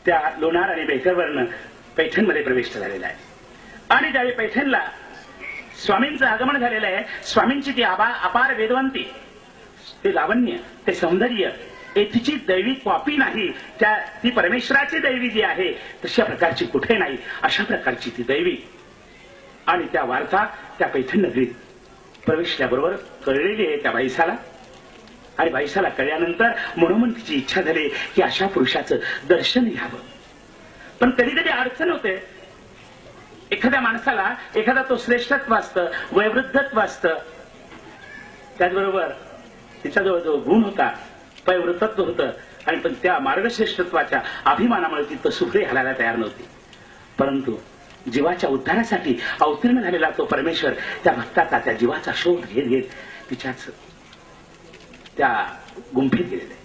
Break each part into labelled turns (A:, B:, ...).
A: त्या लोणार आणि बेकरवरनं पैठणमध्ये प्रवेश झालेला आहे. आणि ज्यावेळी पैठणला स्वामींचं आगमन झालेलं आहे, स्वामींची ती अपार वेदवंती, ते लावण्य, ते सौंदर्य तिची दैवी कॉपी नाही, ती परमेश्वराची दैवी जी आहे तशा प्रकारची कुठे नाही, अशा प्रकारची ती दैवी. आणि त्या वार्ता त्या पैठण नगरीत प्रवेशल्याबरोबर कळलेली आहे त्या बाईसाला. आणि बाईसाला कळल्यानंतर मनोमन तिची इच्छा झाली की अशा पुरुषाचं दर्शन घ्यावं. पण कधी कधी अडचण होते. एखाद्या माणसाला एखादा तो श्रेष्ठत्व असतं, वयवृद्धत्व असतं, त्याचबरोबर तिच्याजवळ जो गुण होता, पयवृद्धत्व होतं, आणि पण त्या मार्गश्रेष्ठत्वाच्या अभिमानामुळे ती तो सुखरी घालायला तयार नव्हती. परंतु जीवाच्या उद्धारासाठी अवतीर्ण झालेला तो परमेश्वर त्या भक्ताचा, त्या जीवाचा शोध घेत घेत तिच्याच त्या गुंफेत गेलेले.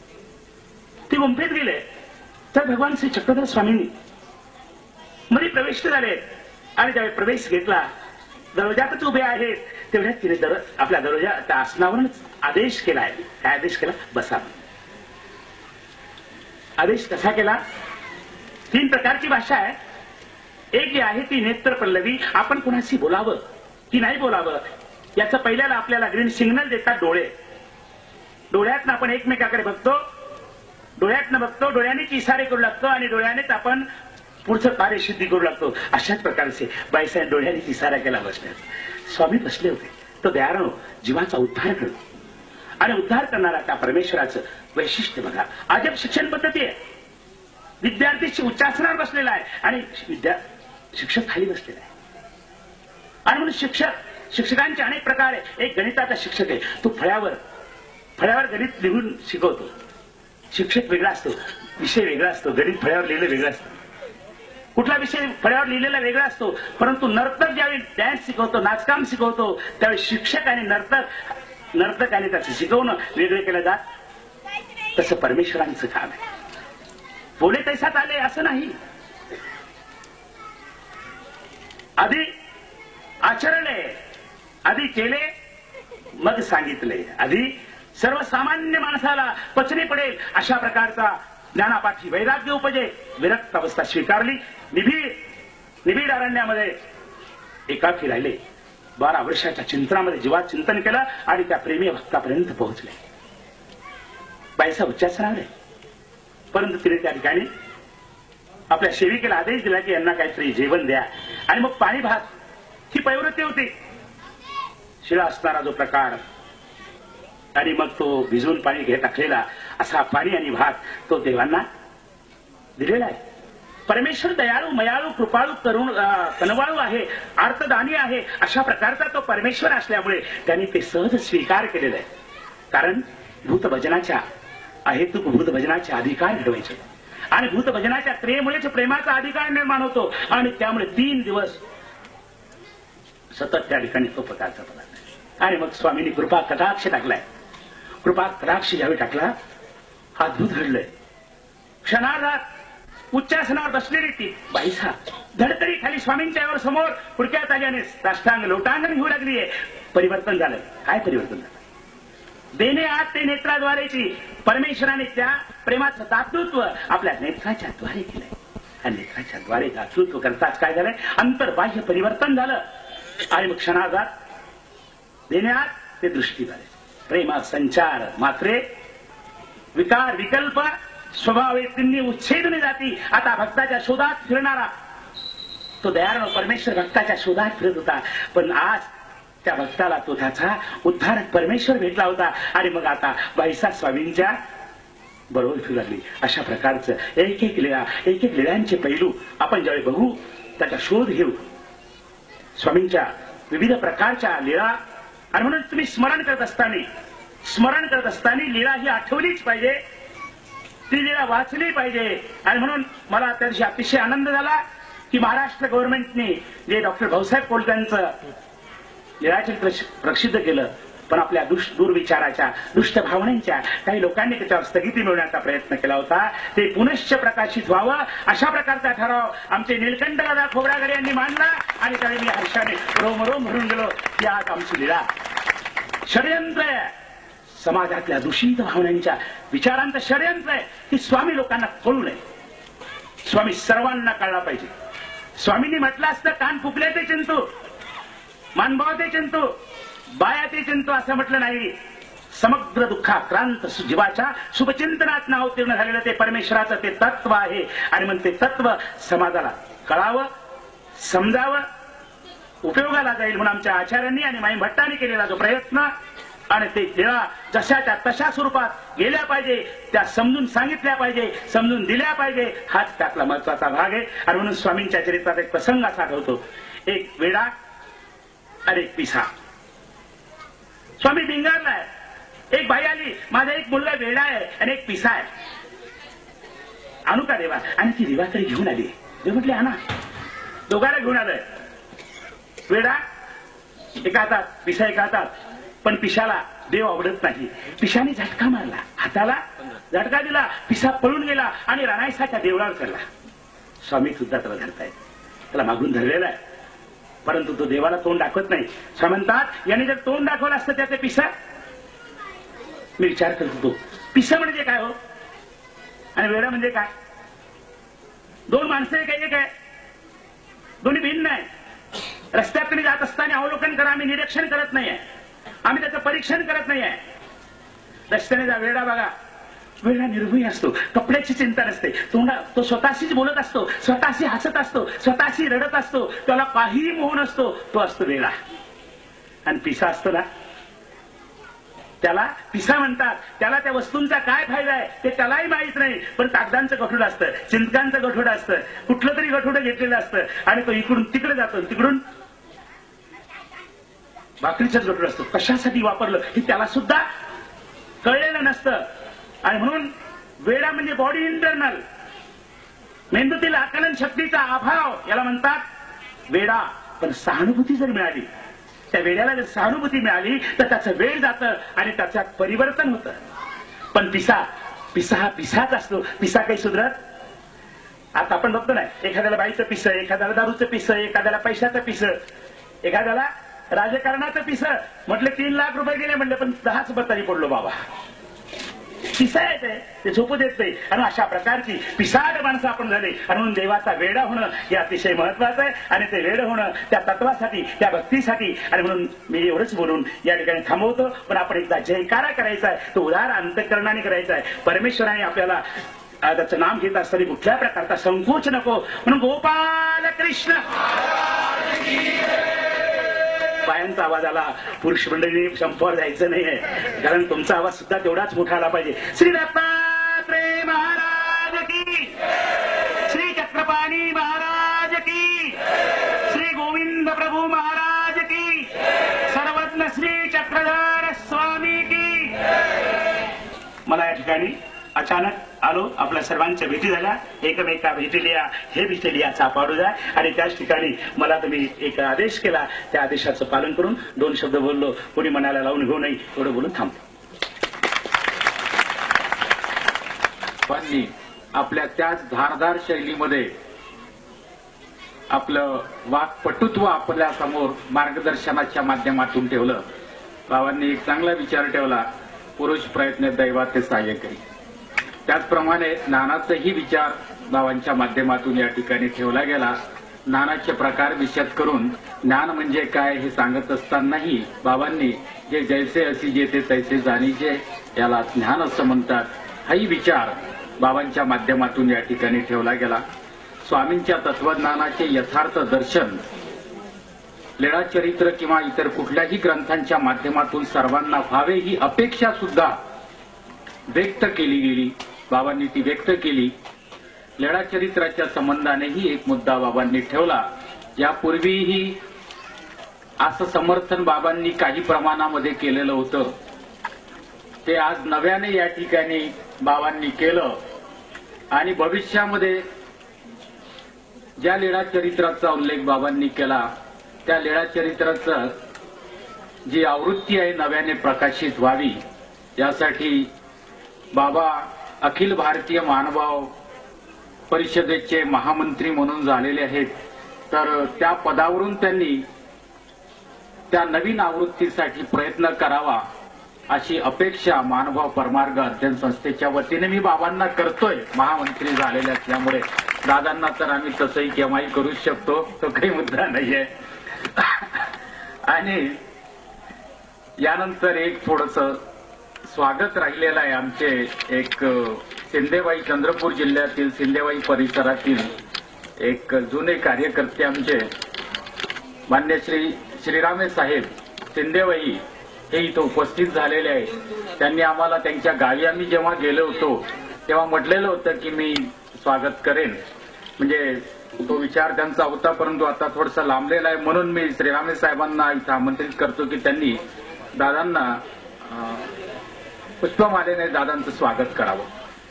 A: ते गुंफेत गेले तर भगवान श्री चक्रधर स्वामींनी मध्ये प्रवेश झाले. आणि ज्यावेळी प्रवेश घेतला, दरवाजातच उभे आहेत, तेवढ्यात तिने आपल्या दरवाजा त्या आसनावरूनच आदेश केलाय. काय आदेश केला? बसा. आदेश कसा केला? 3 प्रकारची भाषा आहे. एक जी आहे ती नेत्र पल्लवी. आपण कुणाशी बोलावं की नाही बोलावं याचं पहिल्याला आपल्याला ग्रीन सिग्नल देतात डोळे. डोळ्यातनं आपण एकमेकाकडे बघतो, डोळ्यातनं बघतो, डोळ्यानेच इशारे करू लागतो आणि डोळ्यानेच आपण पुढचं कार्य सिद्धी करू लागतो. अशाच प्रकारचे बाईसाहेब डोळ्याने इशारा केला बसण्यात. स्वामी बसले होते. तो दयाळू जीवाचा उद्धार करतो. आणि उद्धार करणारा त्या परमेश्वराचं वैशिष्ट्य बघा. अजब शिक्षण पद्धती आहे. विद्यार्थी उच्चासनावर बसलेला आहे आणि शिक्षक खाली बसलेला आहे. आणि म्हणून शिक्षकांचे अनेक प्रकार आहे. एक गणिताचा शिक्षक आहे, तो फळ्यावर गणित लिहून शिकवतो. शिक्षक वेगळा असतो, विषय वेगळा असतो. गणित फळ्यावर लिहिलं वेगळं असतं, कुठला विषय फळ्यावर लिहिलेला वेगळा असतो. परंतु नर्तक ज्यावेळी डान्स शिकवतो, नाचकाम शिकवतो, त्यावेळी शिक्षक आणि नर्तकाने त्याचं शिकवणं वेगळं केलं जात. तसं परमेश्वरांचं काम आहे. बोले तैसात आले असं नाही. आधी आचरले, आधी केले, मग सांगितले. आधी सर्वसामान्य माणसाला पचनी पडेल अशा प्रकारचा ज्ञानापाठी वैराग्य उपजे. विरक्त अवस्था स्वीकारली. निबिड अरण्यामध्ये एकाकी राहिले. 12 वर्षाच्या चिंतनामध्ये जीवात चिंतन केलं आणि त्या प्रेमी भक्तापर्यंत पोहोचले. बाईसा उच्चासनावर आहे. परंतु तिने त्या ठिकाणी आपल्या सेविकेला आदेश दिला की यांना काहीतरी जेवण द्या. आणि मग पाणी भात ही प्रवृत्ती होती. शिळा असणारा जो प्रकार आणि मग तो भिजवून पाणी घेत टाकलेला असा पाणी आणि भात तो देवांना दिलेला आहे. परमेश्वर दयाळू, मयाळू, कृपाळू, करुण, कनवाळू आहे, आर्तदानी आहे. अशा प्रकारचा तो परमेश्वर असल्यामुळे त्यांनी ते सहज स्वीकार केलेलं आहे. कारण भूतभजनाच्या अहेतुक भूतभजनाचे अधिकार घडवायचे आणि भूतभजनाच्या क्रियेमुळेच प्रेमाचा अधिकार निर्माण होतो. आणि त्यामुळे 3 दिवस सतत त्या ठिकाणी तो प्रकारचा पदार्थ. आणि मग स्वामींनी कृपा कटाक्ष टाकलाय. कृपा कटाक्ष ज्यावेळी टाकला, हा अद्भुत घडलंय. क्षणार्धात उच्चासनावर बसलेली ती बाईसा धडतरी खाली स्वामींच्या समोर पुढक्या ताज्याने साष्टांग लोटांगण घेऊ लागलीये. परिवर्तन झालं. काय परिवर्तन झालं? देणे आत ते नेत्राद्वारेची परमेश्वराने त्या प्रेमाचं दातृत्व आपल्या नेत्राच्या द्वारे केलंय. आणि नेत्राच्या द्वारे दातृत्व करताच काय झालंय? अंतर्बाह्य परिवर्तन झालं. आणि मग क्षणार्धात देण्यात ते दृष्टीद्वारे प्रेमा संचार मात्रे विकार विकल्प स्वभावे तिन्ही उच्छेदने जाती. आता भक्ताच्या शोधात फिरणारा तो दयाळू परमेश्वर भक्ताच्या शोधात फिरत होता. पण आज त्या भक्ताला तो त्याचा उद्धारक परमेश्वर भेटला होता. आणि मग आता बाईसा स्वामींच्या बरोबर फिरू लागली. अशा प्रकारचं एक एक लीळांचे पैलू आपण ज्यावेळी बघू, त्याचा शोध घेऊ. स्वामींच्या विविध प्रकारच्या लीळा. आणि म्हणून तुम्ही स्मरण करत असताना लीळा ही आठवलीच पाहिजे, ती लीळा वाचली पाहिजे. आणि म्हणून मला त्या दिवशी अतिशय आनंद झाला की महाराष्ट्र गव्हर्नमेंटने जे डॉक्टर भाऊसाहेब कोलत्यांचं लीळाचित्र प्रसिद्ध केलं, पण आपल्या दुर्विचाराच्या दुष्ट भावनांच्या काही लोकांनी त्याच्यावर स्थगिती मिळवण्याचा प्रयत्न केला होता. ते पुनश्च प्रकाशित व्हावं अशा प्रकारचा ठराव आमचे नीलकंठदादा खोब्रागडे यांनी मांडला. आणि त्यावेळी मी हर्षाने रोमरोम भरून गेलो की आज आमची लीळा षडयंत्र आहे. समाजातल्या दूषित भावनांच्या विचारांचं षडयंत्र आहे की स्वामी लोकांना कळू नये. स्वामी सर्वांना कळला पाहिजे. स्वामींनी म्हटलं असतं कान फुकले ते चिंतू, मानभाव ते चिंतू, बाया ते चिंतू असं म्हटलं नाही. समग्र दुःखाक्रांत जीवाच्या शुभचिंतनात नाव अवतीर्ण झालेलं ते परमेश्वराचं ते तत्व आहे. आणि मग ते तत्व समाजाला कळावं, समजावं, उपयोगाला जाईल म्हणून आमच्या आचार्यांनी आणि माई भट्टांनी केलेला जो प्रयत्न आणि ते लीळा जशाच्या तशा स्वरूपात गेल्या पाहिजे, त्या समजून सांगितल्या पाहिजे, समजून दिल्या पाहिजे, हाच त्यातला महत्वाचा भाग आहे. आणि म्हणून स्वामींच्या चरित्रात एक प्रसंग असा आठवतो. एक वेडा आणि एक पिसा. स्वामी भिंगारलाय. एक बाई आली, माझा एक मुलगा वेडा आहे आणि एक पिसा आहे, आणू का देवा? आणि ती देवाकडे घेऊन आली. देव म्हटले आणा. दोघांना घेऊन आलंय. वेडा एका हातात, पिसा एका हातात. पण पिशाला देव आवडत नाही. पिशाने झटका मारला, हाताला झटका दिला, पिसा पळून गेला आणि राणायसाच्या देवळावर चढला. स्वामी सुद्धा त्याला धरतायत, त्याला मागून धरलेला आहे, परंतु तो देवाला तोंड दाखवत नाही. स्वामी म्हणतात याने जर तोंड दाखवलं असतं त्याचे पिसा. मी विचार करत होतो, पिसा म्हणजे काय हो आणि वेडा म्हणजे काय? दोन माणसं आहे काय? एक आहे, दोन्ही भिन्न आहे. रस्त्याकडे जात असताना अवलोकन करा, आम्ही निरीक्षण करत नाहीये, आम्ही त्याचं परीक्षण करत नाहीये. रस्त्याने जा, वेडा बघा. वेडा निर्भय असतो, कपड्याची चिंता नसते, तो स्वतःशीच बोलत असतो, स्वतःशी हसत असतो, स्वतःशी रडत असतो, त्याला काहीही मोह नसतो, तो असतो वेडा. आणि पिसा असतो ना, त्याला पिसा म्हणतात. त्याला त्या वस्तूंचा काय फायदा आहे ते त्यालाही माहित नाही, पण कागदांचं गठुडं असतं, चिंतकांचं गठुडं असतं, कुठलं तरी गठुडं घेतलेलं असतं आणि तो इकडून तिकडे जातो, तिकडून भाकरीचंच गठुडं असतं. कशासाठी वापरलं हे त्याला सुद्धा कळलेलं नसतं. आणि म्हणून वेडा म्हणजे बॉडी इंटरनल, मेंदूतील आकलन शक्तीचा अभाव, याला म्हणतात वेडा. पण सहानुभूती जर मिळाली, त्या वेड्याला जर सहानुभूती मिळाली तर त्याचं वेळ जातं आणि त्याच्यात परिवर्तन होतं. पण पिसा हा पिसाच असतो, पिसा काही सुधरत. आता आपण बघतो ना, एखाद्याला बाईचं पिसं, एखाद्याला दारूचं पिसं, एखाद्याला पैशाचं पिसं, एखाद्याला राजकारणाचं पिसं. म्हटलं 3 लाख रुपये गेले, म्हटलं पण 10च बत्तारी पडलो बाबा. पिसा येते, ते झोपू देत नाही. आणि अशा प्रकारची पिसाड माणसं आपण झाले. आणि म्हणून देवाचा वेडा होणं हे अतिशय महत्वाचं आहे. आणि ते वेड होणं त्या तत्वासाठी, त्या भक्तीसाठी. आणि म्हणून मी एवढंच बोलून या ठिकाणी थांबवतो. पण आपण एकदा जयकारा करायचा आहे, तो उदार अंतःकरणाने करायचा आहे. परमेश्वराने आपल्याला त्याचं नाम घेत असताना कुठल्या प्रकारचा संकोच नको. म्हणून गोपाल कृष्ण पायांचा आवाज आला, पुरुष मंडळीने संपावर जायचं नाहीये, कारण तुमचा आवाज सुद्धा तेवढाच मोठा आला पाहिजे. श्री दत्तात्रेय महाराज की, श्री चक्रपाणी महाराज की, श्री गोविंद प्रभू महाराज की, सर्वज्ञ श्री चक्रधर स्वामी की. मला या ठिकाणी अचानक आलो, आपल्या सर्वांच्या भेटी झाल्या, एकमेका भेटलिया, हे भेटलियाचा पाडू जाय. आणि त्याच ठिकाणी मला तुम्ही एक आदेश केला, त्या आदेशाचं पालन करून 2 शब्द बोललो. कोणी मनाला लावून घेऊ नये एवढं बोलून थांबतो.
B: पण आपल्या त्याच धारदार शैलीमध्ये आपलं वाक्पटुत्व आपल्या समोर मार्गदर्शनाच्या माध्यमातून ठेवलं. बाबांनी एक चांगला विचार ठेवला, पुरुष प्रयत्न दैवाचे सहाय्य करी. त्याचप्रमाणे ज्ञानाचाही विचार बाबांच्या माध्यमातून या ठिकाणी ठेवला गेला. ज्ञानाचे प्रकार विशद करून ज्ञान म्हणजे काय हे सांगत असतानाही बाबांनी जे जैसे असी जेते तैसे जाणीचे, याला ज्ञान असं म्हणतात, हाही विचार बाबांच्या माध्यमातून या ठिकाणी ठेवला गेला. स्वामींच्या तत्वज्ञानाचे यथार्थ दर्शन लीळाचरित्र किंवा इतर कुठल्याही ग्रंथांच्या माध्यमातून सर्वांना व्हावे ही अपेक्षा सुद्धा व्यक्त केली गेली. बाबांनी ती व्यक्त केली. लीळाचरित्राच्या संबंधानेही एक मुद्दा बाबांनी ठेवला. यापूर्वीही असं समर्थन बाबांनी काही प्रमाणामध्ये केलेलं होतं, ते आज नव्याने या ठिकाणी बाबांनी केलं. आणि भविष्यामध्ये ज्या लीळाचरित्राचा उल्लेख बाबांनी केला, त्या लीळाचरित्राचं जी आवृत्ती आहे नव्याने प्रकाशित व्हावी, यासाठी बाबा अखिल भारतीय मानभाव परिषदेचे महामंत्री म्हणून झालेले आहेत. तर त्या पदावरून त्यांनी त्या नवीन आवृत्तीसाठी प्रयत्न करावा अशी अपेक्षा मानभाव परमार्ग अध्ययन संस्थेच्या वतीने मी बाबांना करतोय, महामंत्री झालेले असल्यामुळे. दादांना तर आम्ही तसंही केव्हाही करू शकतो, तो काही मुद्दा नाहीये. आणि यानंतर एक थोडस स्वागत राहिलेलं आहे. आमचे एक सिंदेवाई, चंद्रपूर जिल्ह्यातील सिंदेवाई परिसरातील एक जुने कार्यकर्ते आमचे मान्य श्री श्रीरामे साहेब सिंदेवाई हे इथं उपस्थित झालेले आहेत. त्यांनी आम्हाला त्यांच्या गावी आम्ही जेव्हा गेलो होतो तेव्हा म्हटलेलं होतं की मी स्वागत करेन, म्हणजे तो विचार त्यांचा होता, परंतु आता थोडासा लांबलेला आहे. म्हणून मी श्रीरामे साहेबांना इथं आमंत्रित करतो की त्यांनी दादांना पुष्पमालेने दादांचं स्वागत करावं.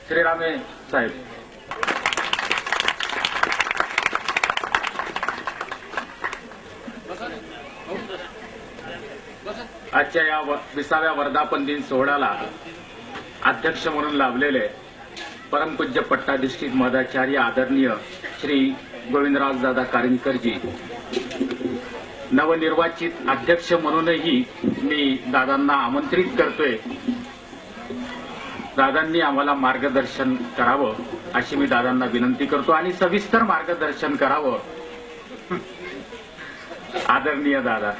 B: श्रीरामे साहेब. आजच्या या 20व्या वर्धापन दिन सोहळ्याला अध्यक्ष म्हणून लाभलेले परमपूज्य पट्टाधिष्ठित मदाचार्य आदरणीय श्री गोविंदराज दादा कारंजकरजी, नवनिर्वाचित अध्यक्ष म्हणूनही मी दादांना आमंत्रित करतोय. दादांनी आम्हाला मार्गदर्शन करावं अशी मी दादांना विनंती करतो आणि सविस्तर मार्गदर्शन करावं. आदरणीय दादा.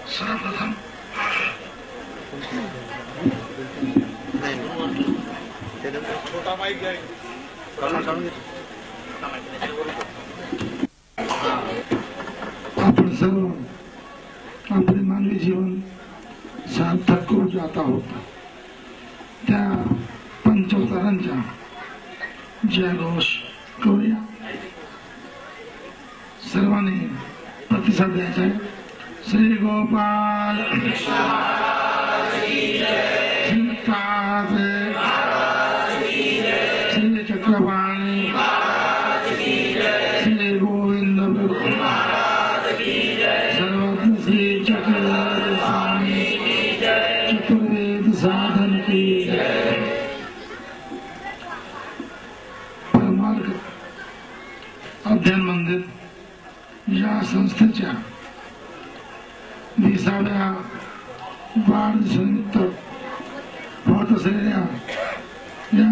C: सर्वप्रथम आपण सर्व आपले मानवी जीवन सार्थक करू जात आहोत. त्या पंचोत्तरांच्या जयघोष करूया. सर्वांनी प्रतिसाद द्यायचा आहे. श्री गोपाल श्री चक्रपाणी श्री गोविंद सर्वज्ञ श्री चक्रवर्ती स्वामी चतुर्वेद साधन की परमार्ग अध्ययन मंदिर या संस्थेच्या 20व्या वाढदिवसानिमित्त होत असलेल्या या